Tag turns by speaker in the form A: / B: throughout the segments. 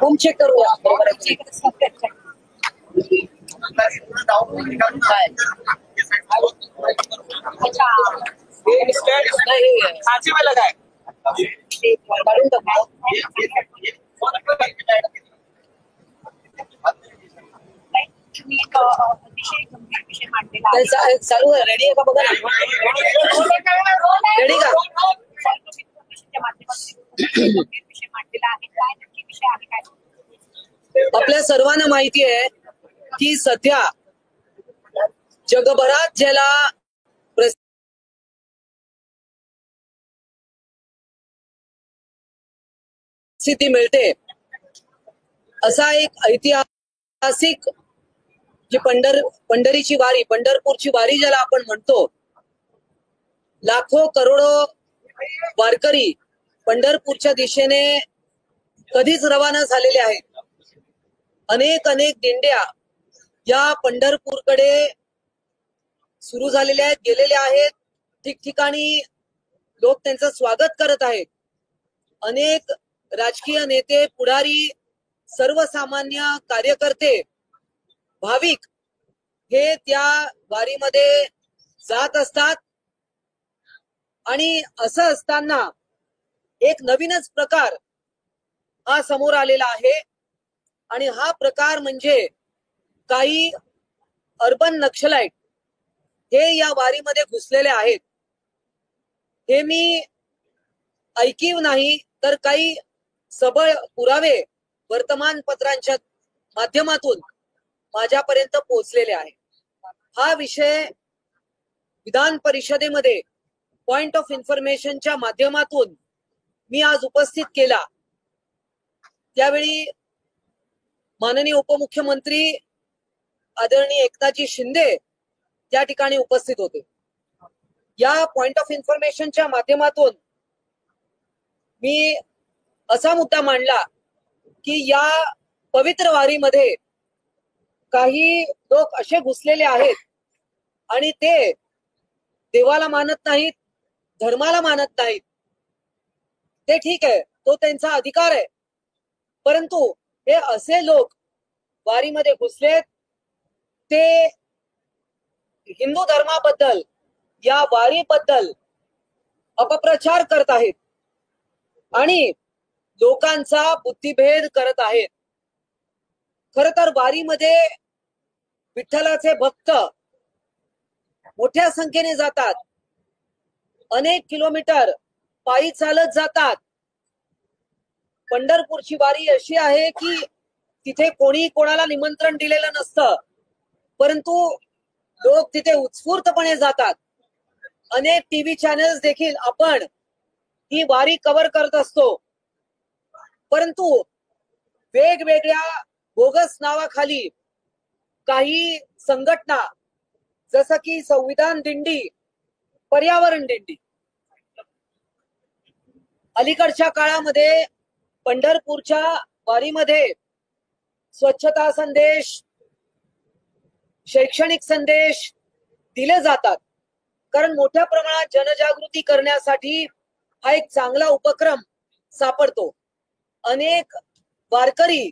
A: Home check करूया.
B: सांची में लगा है
A: चालू आहे. रेडी आहे का बघा. रेडी का. आपल्या सर्वांना माहिती आहे की सध्या जगभरात ज्याला प्रसिद्धी मिळते असा एक ऐतिहासिक जी पंढरीची वारी, पंढरपूरची वारी ज्याला आपण म्हणतो, लाखो करोडो वारकरी पंढरपूरच्या दिशेने कधीच रवाना झालेले आहेत. अनेक दिंड्या या पंढरपूरकडे सुरू झालेल्या आहेत, गेलेल्या आहेत. ठिकठिकाणी लोक त्यांचं स्वागत करत आहेत. अनेक राजकीय नेते, पुढारी, सर्वसामान्य कार्यकर्ते, भाविक हे त्या वारीमध्ये जात असतात. आणि असं असताना एक नवीनच प्रकार हा समोर आलेला आहे. आणि हा प्रकार म्हणजे काही अर्बन नक्षलाइट हे या वारीमध्ये घुसलेले आहेत. हे मी ऐकीव नाही तर काही सबळ पुरावे वर्तमानपत्रांच्या माध्यमातून माझ्यापर्यंत पोहोचलेले आहे. हा विषय विधान परिषदेमध्ये पॉइंट ऑफ इन्फॉर्मेशनच्या माध्यमातून मी आज उपस्थित केला. त्यावेळी माननीय उपमुख्यमंत्री आदरणीय एकनाथजी शिंदे त्या ठिकाणी उपस्थित होते. या पॉइंट ऑफ इन्फॉर्मेशनच्या माध्यमातून मी असा मुद्दा मांडला की या पवित्र वारीमध्ये काही लोक असे घुसलेले आहेत आणि ते देवाला मानत नाहीत, धर्माला मानत नाहीत. ते ठीक आहे, तो त्यांचा अधिकार आहे. परंतु हे असे लोक वारीमध्ये घुसलेत, ते हिंदू धर्माबद्दल, या वारीबद्दल अपप्रचार करत आहेत आणि लोकांचा बुद्धिभेद करत आहेत. खर तर वारीमध्ये विठ्ठलाचे भक्त मोठ्या संख्येने जातात. अनेक किलोमीटर पायी चालत जातात. पंढरपूरची वारी अशी आहे की तिथे कोणी कोणाला निमंत्रण दिलेलं नसतं, परंतु लोक तिथे उत्स्फूर्तपणे जातात. अनेक टीव्ही चॅनल्स देखील आपण ही वारी कव्हर करत असतो. परंतु वेगवेगळ्या बोगस नावाखाली काही संघटना, जसं की संविधान दिंडी, पर्यावरण दिंडी, अलीकडच्या काळामध्ये पंढरपूरच्या वारीमध्ये स्वच्छता संदेश, शैक्षणिक संदेश दिले जातात. कारण मोठ्या प्रमाणात जनजागृती करण्यासाठी हा एक चांगला उपक्रम सापडतो. अनेक वारकरी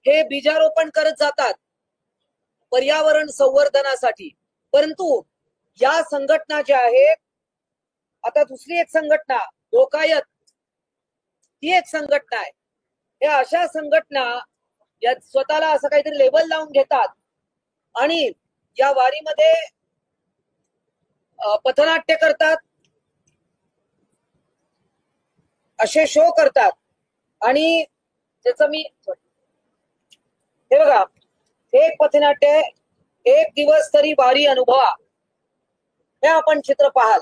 A: हे बीजारोपण करत जातात पर्यावरण संवर्धनासाठी. परंतु या संघटना ज्या आहेत, आता दुसरी एक संघटना लोकायत, ही एक संघटना आहे. या अशा संघटना या स्वतःला असं काहीतरी लेबल लावून घेतात आणि या वारीमध्ये पथनाट्य करतात, असे शो करतात. आणि त्याचं मी हे बघा, एक पथनाट्य, एक दिवस तरी वारी अनुभवा, हे आपण चित्र पाहाल.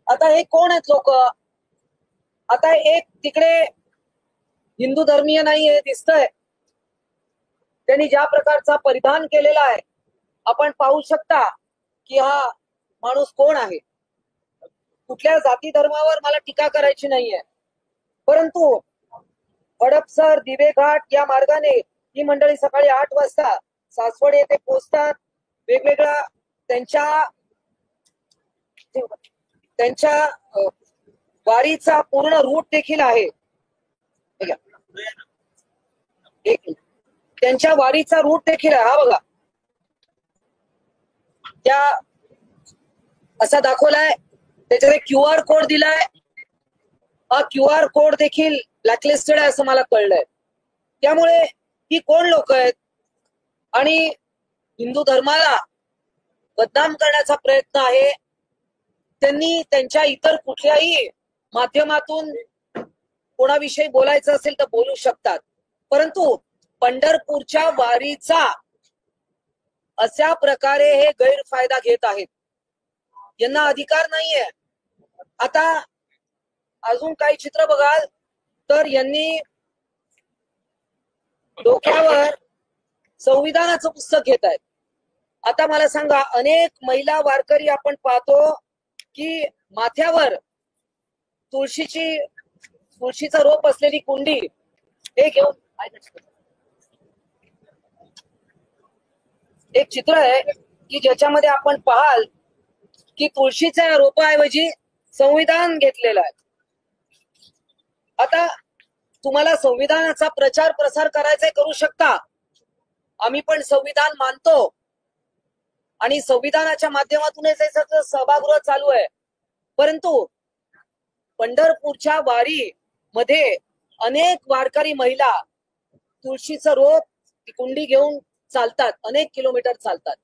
A: आता हे कोण आहेत लोक? आता एक तिकडे हिंदू धर्मीय नाही हे दिसतंय. त्यांनी ज्या प्रकारचा परिधान केलेला आहे आपण पाहू शकता की हा माणूस कोण आहे. कुठल्या जाती धर्मावर मला टीका करायची नाहीये, परंतु हडपसर, दिवेघाट या मार्गाने ही मंडळी सकाळी 8 वाजता सासवड येथे पोहोचतात. वेगवेगळ्या त्यांच्या त्यांच्या वारीचा पूर्ण रूट देखील आहे. एक मिनिट. त्यांच्या वारीचा रूट देखील आहे. हा बघा, त्या असा दाखवलाय, त्याच्यात QR कोड दिलाय. हा QR कोड देखील ब्लॅकलिस्टेड आहे असं मला कळलंय. त्यामुळे ही कोण लोक आहेत आणि हिंदू धर्माला बदनाम करण्याचा प्रयत्न आहे. त्यांनी त्यांच्या इतर कुठल्याही माध्यमातून कोणाविषयी बोलायचं असेल तर बोलू शकतात, परंतु पंढरपूरच्या वारीचा अशा प्रकारे हे गैरफायदा घेत आहेत. यांना अधिकार नाहीये. आता अजून काही चित्र बघाल तर यांनी डोक्यावर संविधानाचं पुस्तक घेत आहेत. आता मला सांगा, अनेक महिला वारकरी आपण पाहतो की माथ्यावर तुळशीचं रोप असलेली कुंडी हे घेऊन, एक चित्र आहे की ज्याच्यामध्ये आपण पाहाल की तुळशीच्या रोपाऐवजी संविधान घेतलेलं आहे. आता तुम्हाला संविधानाचा प्रचार प्रसार करायचा करू शकता. आम्ही पण संविधान मानतो आणि संविधानाच्या माध्यमातूनच हे सगळं सभागृह चालू आहे. परंतु पंढरपूरच्या वारी मध्ये अनेक वारकरी महिला तुळशीचं रोप, कुंडी घेऊन चालतात, अनेक किलोमीटर चालतात.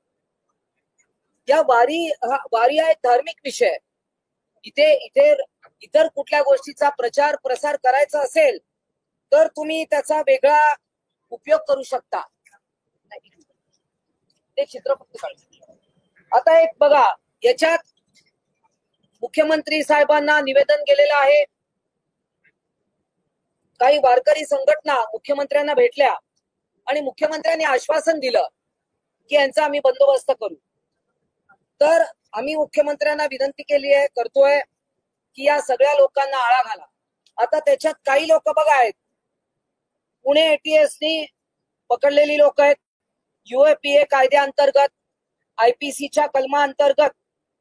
A: या वारी हा एक धार्मिक विषय. इतर कुठल्या गोष्टीचा प्रचार प्रसार करायचा असेल तर तुम्ही त्याचा वेगळा उपयोग करू शकता. ते चित्र फक्त काढायचं. आता एक बघा, याच्यात मुख्यमंत्री साहेबांना निवेदन केलेलं आहे. काही वारकरी संघटना मुख्यमंत्र्यांना भेटल्या आणि मुख्यमंत्र्यांनी आश्वासन दिलं की यांचा आम्ही बंदोबस्त करू. तर आम्ही मुख्यमंत्र्यांना विनंती करतोय की या सगळ्या लोकांना आळा घाला. आता त्याच्यात काही लोक बघा आहेत, पुणे ATSनी पकडलेली लोक आहेत. UAPA कायद्याअंतर्गत, IPCच्या कलमाअंतर्गत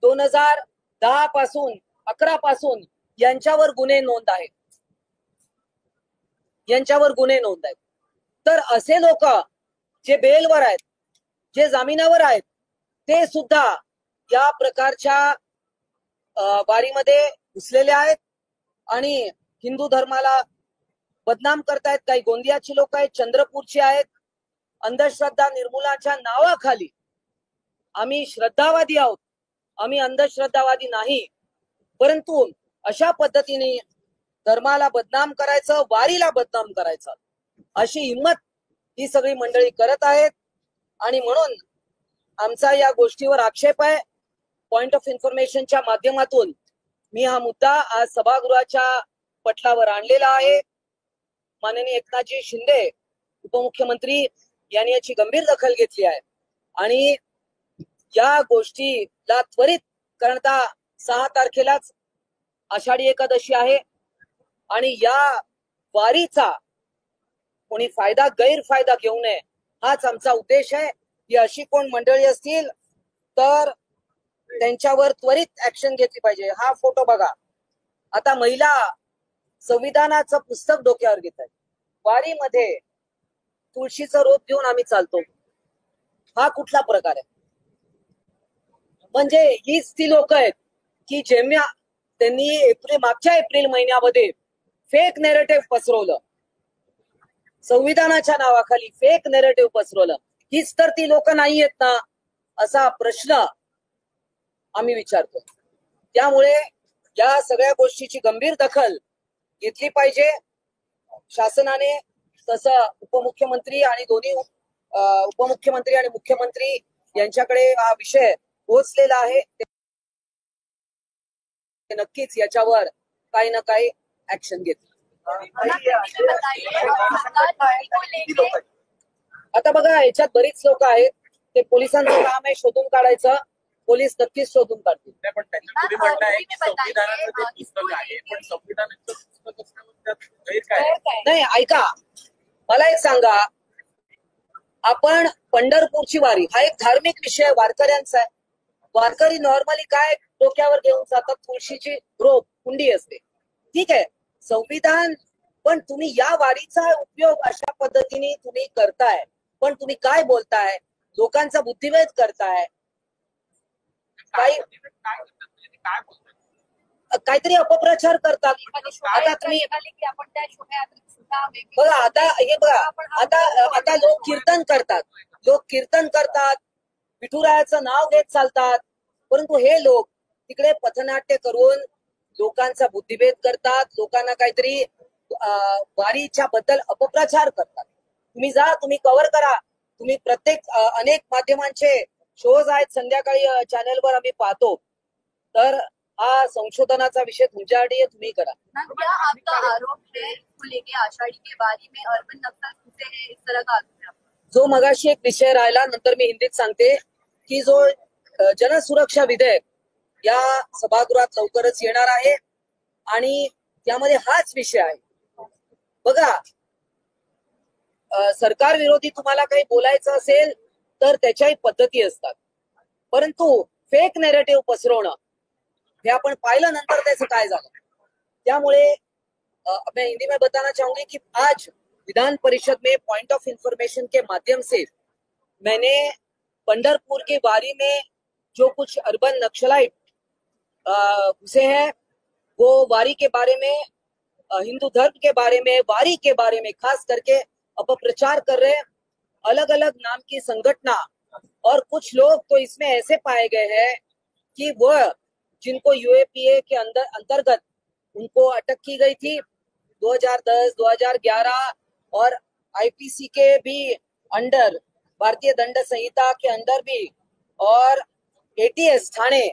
A: 2010 पासून 11 पासून यांच्यावर गुन्हे नोंद आहेत. तर असे लोक जे बेलवर आहेत, जे जामिनावर आहेत, ते सुद्धा या प्रकारच्या वारीमध्ये घुसलेले आहेत आणि हिंदू धर्माला बदनाम करतायत. काही गोंदियाची लोक आहेत, चंद्रपूरची आहेत. अंधश्रद्धा निर्मूलनाच्या नावाखाली आम्ही श्रद्धावादी आहोत, आम्ही अंधश्रद्धावादी नाही. परंतु अशा पद्धतीने धर्माला बदनाम करायचं, वारीला बदनाम करायचं, अशी हिंमत ही सगळी मंडळी करत आहेत. आणि म्हणून आमचा या गोष्टीवर आक्षेप आहे. पॉइंट ऑफ इन्फॉर्मेशनच्या माध्यमातून मी हा मुद्दा आज सभागृहाच्या पटलावर आणलेला आहे. माननीय एकनाथजी शिंदे उपमुख्यमंत्री यांनी याची गंभीर दखल घेतली आहे आणि या गोष्टीला त्वरित, कारण आता 6 तारखेलाच आषाढी एकादशी आहे आणि या वारीचा कोणी गैरफायदा घेऊ नये हाच आमचा उद्देश आहे. ही अशी कोण मंडळी असतील तर त्यांच्यावर त्वरित ऍक्शन घेतली पाहिजे. हा फोटो बघा. आता महिला संविधानाचं पुस्तक डोक्यावर घेत आहेत. वारीमध्ये तुळशीचं रोप घेऊन आम्ही चालतो, हा कुठला प्रकार आहे? म्हणजे हीच ती लोक आहेत की जेव्हा त्यांनी मागच्या एप्रिल महिन्यामध्ये फेक नेरेटिव्ह पसरवलं, संविधानाच्या नावाखाली फेक नेरेटिव्ह पसरवलं. हीच तर ती लोक नाही आहेत ना, असा प्रश्न आम्ही विचारतो. त्यामुळे या सगळ्या गोष्टीची गंभीर दखल घेतली पाहिजे शासनाने. तसं उपमुख्यमंत्री आणि दोन्ही उपमुख्यमंत्री आणि मुख्यमंत्री यांच्याकडे हा विषय पोहोचलेला आहे. नक्कीच याच्यावर काही ना काही ऍक्शन घेतली. आता बघा, याच्यात बरीच लोक आहेत. ते पोलिसांचं काम आहे शोधून काढायचं. पोलीस नक्कीच शोधून काढतील.
B: पण त्यांचं पुढे म्हणणं आहे की संविधानाचं ते पुस्तक आहे, पण संविधानाचं पुस्तक असल्यामुळे गैर काय?
A: नाही, ऐका, मला एक सांगा, आपण पंढरपूरची वारी हा एक धार्मिक विषय वारकऱ्यांचा आहे. वारकरी नॉर्मली काय डोक्यावर घेऊन जातात, तुळशीची रोप कुंडी असते, ठीक आहे संविधान, पण तुम्ही या वारीचा उपयोग अशा पद्धतीने तुम्ही करताय, पण तुम्ही काय बोलताय, लोकांचा बुद्धिभेद करताय, काही
B: काय बोलतात?
A: काहीतरी अपप्रचार करतात. आता तुम्ही बघा, आता हे बघा, आता लोक कीर्तन करतात, विठुरायाचं नाव घेत चालतात, परंतु हे लोक तिकडे पथनाट्य करून लोकांचा बुद्धिभेद करतात, लोकांना काहीतरी वारीच्या बद्दल अपप्रचार करतात. तुम्ही जा, तुम्ही कव्हर करा, तुम्ही प्रत्येक अनेक माध्यमांचे शोज आहेत संध्याकाळी चॅनलवर आम्ही पाहतो, तर हा संशोधनाचा विषय तुमच्यासाठी आहे, तुम्ही करा.
C: क्या आपका आरोप है इसको लेके आषाढ़ी के बारी में अर्बन नक्सल घुसे हैं, इस तरह का आरोप है?
A: जो मगाशी एक विषय राहिला, नंतर मी हिंदीत सांगते की जो जनसुरक्षा विधेयक या सभागृहात लवकरच येणार आहे आणि त्यामध्ये हाच विषय आहे. बघा, सरकार विरोधी तुम्हाला काही बोलायचं असेल तर त्याच्याही पद्धती असतात, परंतु फेक नॅरेटिव्ह पसरवणं हे आपण पाहिलं नंतर त्याचं काय झालं. त्यामुळे मैं हिंदी में बताना चाहूंगी कि आज विधान परिषद में पॉइंट ऑफ इंफॉर्मेशन के माध्यम से मैंने पंढरपुर की वारी में जो कुछ अर्बन नक्सलाइट घुसे हैं, वो वारी के बारे में, हिंदू धर्म के बारे में, वारी के बारे में खास करके अपप्रचार कर रहे हैं. अलग अलग नाम की संगठना और कुछ लोग तो इसमें ऐसे पाए गए हैं कि वह जिनको यूएपीए के अंतर्गत उनको अटक की गई थी 2010, 2011 और आईपीसी के भी अंडर, भारतीय दंड संहिता के अंदर भी, और एटीएस थाने,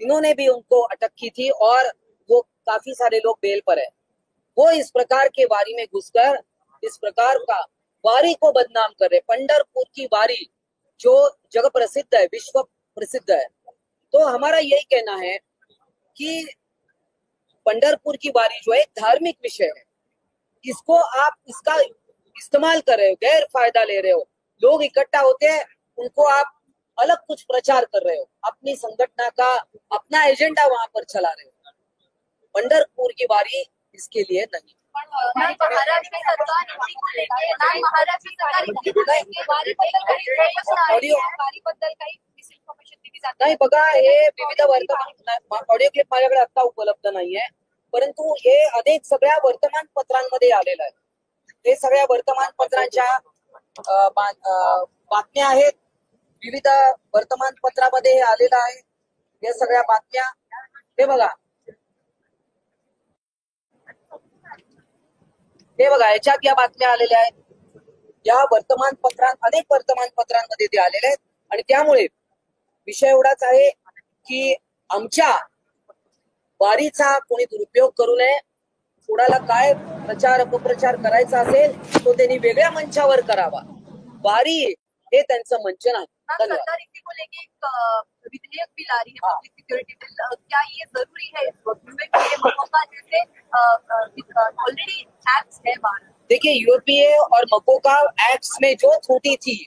A: इन्होंने भी उनको अटक की थी और वो काफी सारे लोग बेल पर है. वो इस प्रकार के वारी में घुसकर इस प्रकार का वारी को बदनाम कर रहे. पंढरपुर की वारी जो जग प्रसिद्ध है, विश्व प्रसिद्ध है, तो हमारा यही कहना है कि पंढरपुर की वारी जो है धार्मिक विषय है, इसको आप इसका इस्तेमाल कर रहे हो, गैर फायदा ले रहे हो, लोग इकट्ठा होते हैं, उनको आप अलग कुछ प्रचार कर रहे हो, अपनी संगठना का अपना एजेंडा वहां पर चला रहे हो. पंढरपुर की वारी इसके लिए नहीं.
C: महाराष्ट्र सरकार इसी को लेके महाराष्ट्र सरकार इसी को लेके वारीबद्दल काही मिसइन्फॉर्मेशन दिली जाते.
A: नाही बघा, हे विविध वर्तमान ऑडिओ क्लिप माझ्याकडे आता उपलब्ध नाहीये, परंतु हे अनेक सगळ्या वर्तमानपत्रांमध्ये आलेलं आहे. हे सगळ्या वर्तमानपत्रांच्या बातम्या आहेत, विविध वर्तमानपत्रामध्ये हे आलेलं आहे. या सगळ्या बातम्या हे बघा, याच्यात या बातम्या आलेल्या आहेत. या अनेक वर्तमानपत्रांमध्ये ते आलेले आहेत आणि त्यामुळे विषय एवढाच आहे की आमच्या वारीचा कोणी दुरुपयोग करू नये. कोणाला काय प्रचार अपप्रचार करायचा असेल तो त्यांनी वेगळ्या मंचावर करावा. वारी हे त्यांचं मंच नाही. धन्यवाद.
C: सरकार इसी को लेके एक विधेयक भी ला रही है, पब्लिक सिक्योरिटी बिल. क्या ये जरूरी है इस वक्त में कि ये मकोका जैसे ऑलरेडी एक्ट्स है बाहर?
A: देखिए, यूपीए और मकोका एक्ट्स में जो त्रुटि थी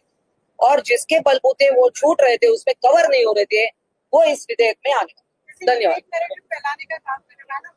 A: और जिसके बलबूते वो छूट रहे थे, उसमें कवर नहीं हो रहे थे, वो इस विधेयक में आने. धन्यवाद.
C: फैलाने का काम करेगा ना.